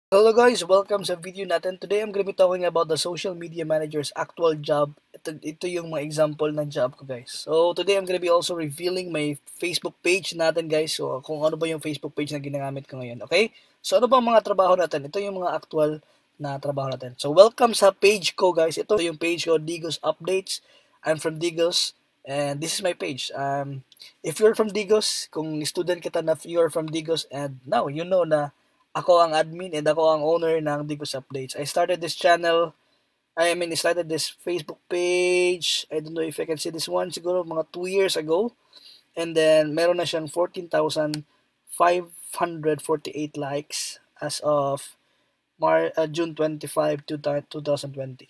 Hello guys, welcome sa video natin. Today I'm gonna be talking about the social media manager's actual job. Ito yung mga example ng job ko guys. So today I'm gonna be also revealing my Facebook page natin guys. So kung ano ba yung Facebook page na ginagamit ko ngayon, okay? So ano ba ang mga trabaho natin? Ito yung mga actual na trabaho natin. So welcome sa page ko guys. Ito yung page ko, Digos Updates. I'm from Digos and this is my page. If you're from Digos, kung student kita na you're from Digos and now you know na ako ang admin and ako ang owner ng Digos Updates. I started this channel, I started this Facebook page, I don't know if I can see this one, siguro mga 2 years ago. And then, meron na siyang 14,548 likes as of June 25, 2020.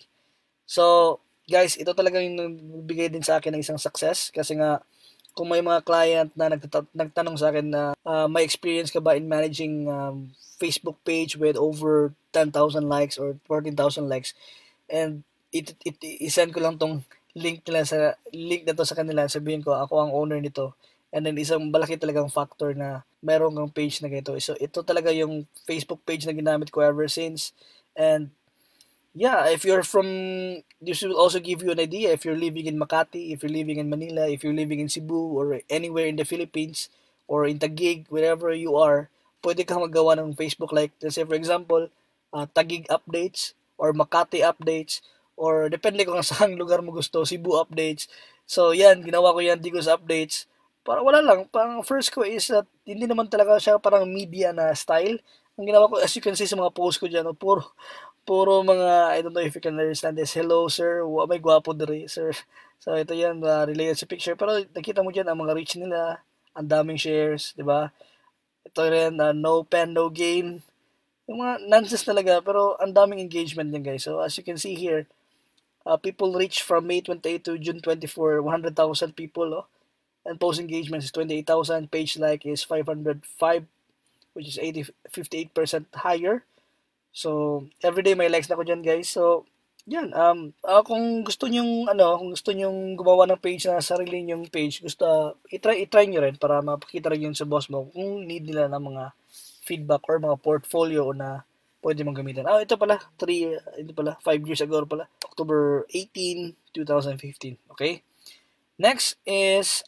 So, guys, ito talaga yung nagbigay din sa akin ng isang success kasi nga kung may mga client na nagtanong sa akin na may experience ka ba in managing Facebook page with over 10,000 likes or 14,000 likes, and isend ko lang tong link na to sa kanila, sabihin ko ako ang owner nito, and then isang malaki talagang factor na meron kang page na ganito. So ito talaga yung Facebook page na ginamit ko ever since. And yeah, if you're from, this will also give you an idea if you're living in Makati, if you're living in Manila, if you're living in Cebu, or anywhere in the Philippines, or in Taguig, wherever you are, pwede kang magawa ng Facebook like, let's say for example, Taguig updates, or Makati updates, or depende kung saan lugar mo gusto, Cebu updates. So yan, ginawa ko yan, Digos updates. Parang wala lang, parang first ko is that hindi naman talaga siya parang media na style. Ang ginawa ko, as you can see sa mga post ko dyan, puro mga, I don't know if you can understand this. Hello, sir. May gwapo diri, sir. So, ito yan, related sa picture. Pero nakita mo dyan, ang mga reach nila, ang daming shares, di ba? Ito rin, no pen, no gain. Yung mga nonsense talaga, pero ang daming engagement din, guys. So, as you can see here, people reach from May 28 to June 24, 100,000 people, oh. And post engagement is 28,000. Page like is 505, which is 58% higher. So, everyday may likes na ko dyan, guys. So, yan. Kung gusto nyong, kung gusto nyong gumawa ng page na sarili nyong page, itry nyo rin para mapakita rin yun sa boss mo kung need nila ng mga feedback or mga portfolio na pwede mong gamitin. Ito pala, 5 years ago pala, October 18, 2015. Okay? Next is,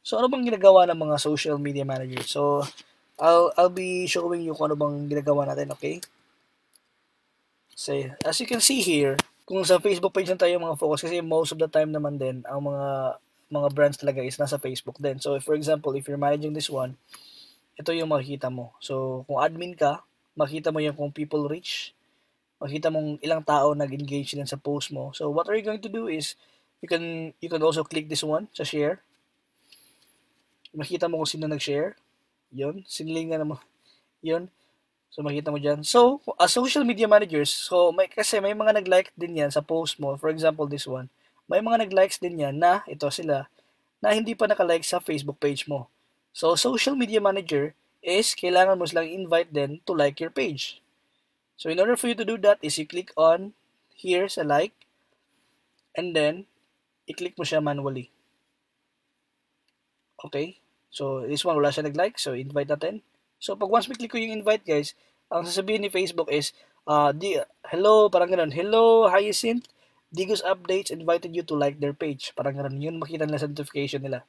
so ano bang ginagawa ng mga social media managers? So, I'll be showing you kung ano bang ginagawa natin, okay? So, as you can see here, kung sa Facebook page lang tayo mga focus kasi most of the time naman din ang mga brands talaga is nasa Facebook din. So, for example, if you're managing this one, ito yung makikita mo. So, kung admin ka, makita mo yung kung people reach, makita mong ilang tao nag-engage din sa post mo. So, what are you going to do is you can also click this one sa share. Makita mo kung sino nag-share. Yun, sinlingan mo. Yun. So, makita mo dyan. So, as social media managers, kasi may mga nag-like din yan sa post mo. For example, this one. May mga nag-likes din yan na, ito sila, na hindi pa naka-like sa Facebook page mo. So, social media manager is, kailangan mo silang invite din to like your page. So, in order for you to do that, is you click on here sa like, and then, i-click mo siya manually. Okay? So, this one, wala siya nag-like. So, invite natin. So, pag once we click ko yung invite, guys, ang sasabihin ni Facebook is, hello, parang ganun, hello, Hyacinth, Digos Updates invited you to like their page. Parang ganun, yun makita nila sa notification nila.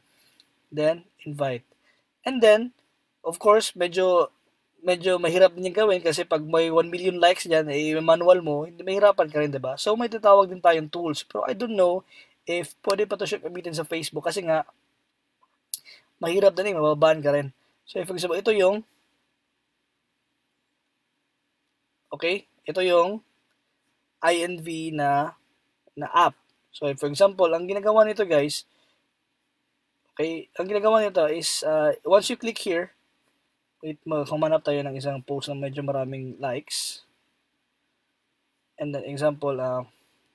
Then, invite. And then, of course, medyo mahirap din yung gawin kasi pag may 1 million likes dyan, manual mo, hindi mahirapan ka rin, diba? So, may tatawag din tayong tools. Pero I don't know if pwede pa to siya gamitin sa Facebook kasi nga, mahirap din mababan ka rin. So, for example, ito yung INV na app. So, for example, ang ginagawa nito guys, ang ginagawa nito is, once you click here, humanap tayo ng isang post na medyo maraming likes. And then, example,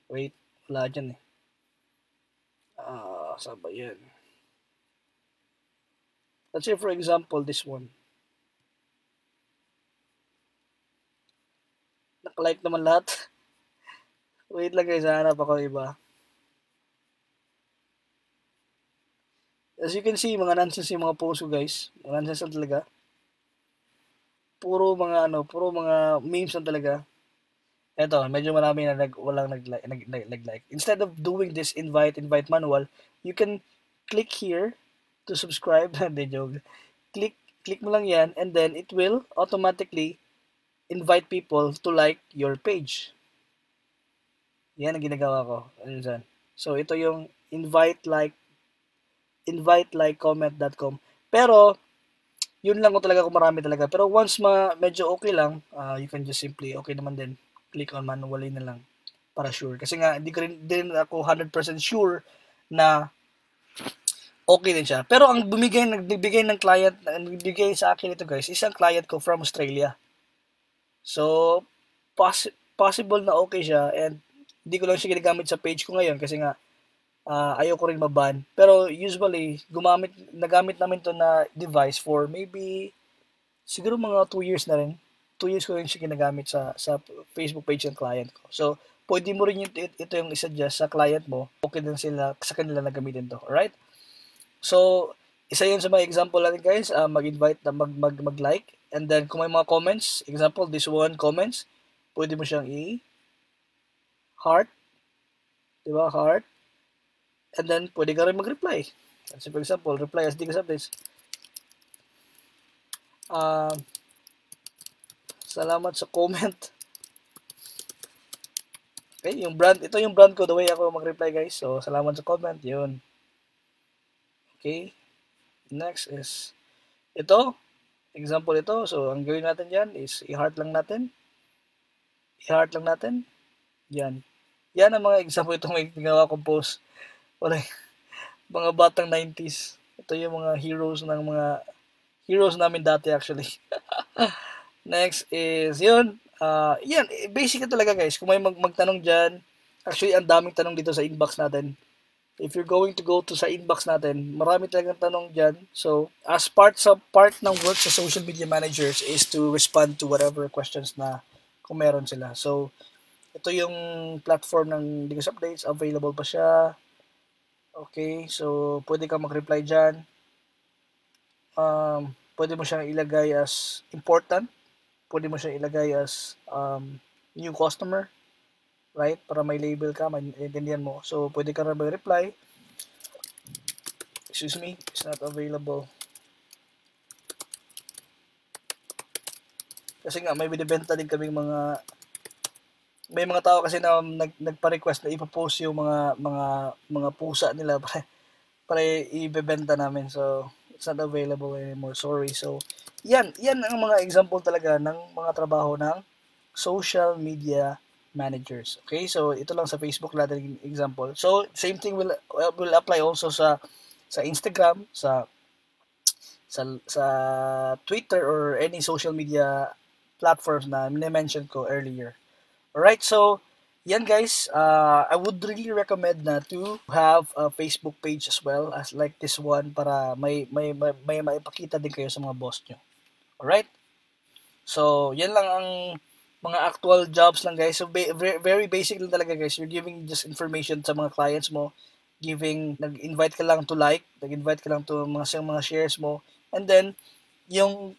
wala dyan eh. Saan ba yan? Let's say, for example, this one. Naka-like naman lahat. Wait lang guys, hanap ako iba. As you can see, mga nonsense yung mga post ko guys. Mga nonsense talaga. puro mga memes lang talaga. Eto, medyo marami na walang nag-like. Instead of doing this invite manual, you can click here to subscribe. Hindi, joke. Click mo lang yan, and then it will automatically invite people to like your page. Yan ang ginagawa ko. So, ito yung invitelikeComment.com. Pero, yun lang ko talaga kung marami talaga. Pero once medyo okay lang, you can just simply, okay naman din, click on manually na lang para sure. Kasi nga, hindi din ako 100% sure na okay din siya. Pero ang nagbigay ng client, nagbigay sa akin ito guys, isang client ko from Australia. So, possible na okay siya, and hindi ko lang siya ginagamit sa page ko ngayon kasi nga ayoko rin maban. Pero usually, nagamit namin to na device for maybe siguro mga 2 years na rin. 2 years ko rin siya ginagamit sa Facebook page ng client ko. So, pwede mo rin ito yung isa-suggest sa client mo. Okay din sila sa kanila na gamitin to. Alright? So, isa yun sa mga example natin guys. Mag-invite na mag-like. And then, kung may mga comments, example, this one comments, pwede mo siyang heart. Diba? Heart. And then, pwede ka rin mag-reply. So, for example, reply as Digas Updates. Salamat sa comment. Okay, ito yung brand ko, the way ako mag-reply guys. So, salamat sa comment, yun. Okay. Next is, ito. Example ito. So, ang gawin natin dyan is, i-heart lang natin. I-heart lang natin. Yan. Yan ang mga example itong may ginawa kong post. Wala, mga batang 90s. Ito yung mga heroes namin dati actually. Next is yun. Yan, basic na talaga guys. Kung may magtanong dyan, actually ang daming tanong dito sa inbox natin. If you're going to go to sa inbox natin, marami talagang tanong dyan. So, as part ng work sa social media managers is to respond to whatever questions na kung meron sila. So, ito yung platform ng Digas Updates. Available pa siya. Okay, so pwede kang mag-reply dyan. Pwede mo siyang ilagay as important. Pwede mo siyang ilagay as new customer. Right? Para may label ka, maintindihan mo. So, pwede ka na mag-reply. Excuse me, it's not available. Kasi nga, may binibenta din kaming may mga tao kasi na nagpa-request na ipopost yung mga pusa nila para ibebenta namin. So, it's not available anymore. Sorry. So, yan ang mga example talaga ng mga trabaho ng social media managers. Okay? So, ito lang sa Facebook natin example. So, same thing will apply also sa Instagram, sa Twitter or any social media platforms na mention ko earlier. Alright, so yan guys, I would really recommend na to have a Facebook page as well as like this one para may maipakita din kayo sa mga boss nyo. Alright? So, yan lang ang mga actual jobs lang guys. So, very basic lang talaga guys. You're giving just information sa mga clients mo. Nag-invite ka lang to like, nag-invite ka lang to mga shares mo. And then,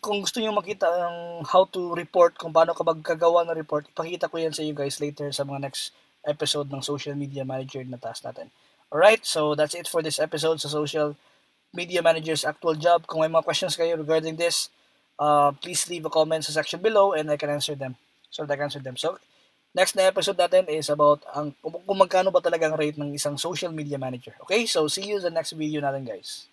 kung gusto niyo makita ang how to report, kung paano ka magkagawa ng report, ipakita ko yan sa you guys later sa mga next episode ng social media manager na task natin. Alright, so that's it for this episode sa social media manager's actual job. Kung may mga questions kayo regarding this, please leave a comment sa section below and I can answer them. So, next na episode natin is about kung magkano ba talaga ang rate ng isang social media manager. Okay, so see you sa next video natin guys.